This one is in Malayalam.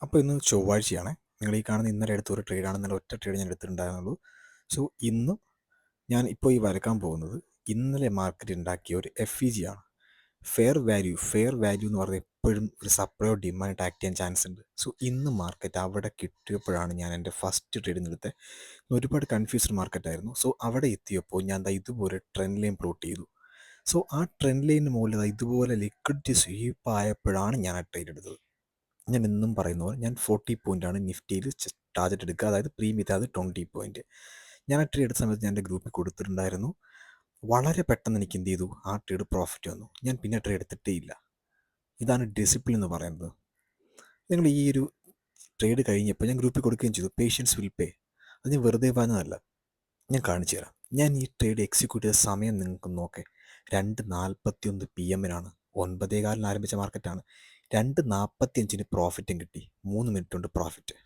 അപ്പോൾ ഇന്ന് ചൊവ്വാഴ്ചയാണേ. നിങ്ങൾ ഈ കാണുന്ന ഇന്നലെ എടുത്ത ഒരു ട്രേഡാണ്. ഇന്നലെ ഒറ്റ ട്രേഡ് ഞാൻ എടുത്തിട്ടുണ്ടായിരുന്നുള്ളൂ. സോ ഇന്ന് ഞാൻ ഇപ്പോൾ ഈ വരക്കാൻ പോകുന്നത് ഇന്നലെ മാർക്കറ്റ് ഉണ്ടാക്കിയ ഒരു FEG ആണ്. ഫെയർ വാല്യൂ എന്ന് പറഞ്ഞാൽ എപ്പോഴും ഒരു സപ്ലൈയോ ഡിമാൻഡ് ആക്ട് ചെയ്യാൻ ചാൻസ് ഉണ്ട്. സോ ഇന്ന് മാർക്കറ്റ് അവിടെ കിട്ടിയപ്പോഴാണ് ഞാൻ എൻ്റെ ഫസ്റ്റ് ട്രേഡ് എടുത്തത്. ഒരുപാട് കൺഫ്യൂസ്ഡ് മാർക്കറ്റായിരുന്നു. സോ അവിടെ എത്തിയപ്പോൾ ഞാൻ ദാ ഇതുപോലെ ട്രെൻഡ് ലൈൻ പ്ലോട്ട് ചെയ്തു. സോ ആ ട്രെൻഡ് ലൈനിന് മുകളിൽ ദാ ഇതുപോലെ ലിക്വിഡിറ്റി സ്വീപ്പ് ആയപ്പോഴാണ് ഞാൻ ആ ട്രേഡ് എടുത്തത്. ഞാൻ എന്നും പറയുന്ന പോലെ ഞാൻ 40 പോയിൻ്റാണ് നിഫ്റ്റിയിൽ ടാർഗറ്റ് എടുക്കുക, അതായത് പ്രീമിയത്തെ അത് 20 പോയിൻറ്റ്. ഞാൻ ആ ട്രേഡ് എടുത്ത സമയത്ത് ഞാൻ എൻ്റെ ഗ്രൂപ്പിൽ കൊടുത്തിട്ടുണ്ടായിരുന്നു. വളരെ പെട്ടെന്ന് എനിക്ക് എന്ത് ചെയ്തു, ആ ട്രേഡ് പ്രോഫിറ്റ് വന്നു. ഞാൻ പിന്നെ ട്രേഡ് എടുത്തിട്ടേ ഇല്ല. ഇതാണ് ഡിസിപ്ലിൻ എന്ന് പറയുന്നത്. നിങ്ങൾ ഈ ഒരു ട്രേഡ് കഴിഞ്ഞപ്പോൾ ഞാൻ ഗ്രൂപ്പിൽ കൊടുക്കുകയും ചെയ്തു, പേഷ്യൻസ് വിൽ പേ. അത് ഞാൻ വെറുതെ പറഞ്ഞതല്ല, ഞാൻ കാണിച്ചു തരാം. ഞാൻ ഈ ട്രേഡ് എക്സിക്യൂട്ട് ചെയ്ത സമയം നിങ്ങൾക്ക് നോക്കേ, 2:41 PM 9:15 ആരംഭിച്ച മാർക്കറ്റാണ്. 2:45 പ്രോഫിറ്റും കിട്ടി. 3 മിനിറ്റ് കൊണ്ട് പ്രോഫിറ്റ്.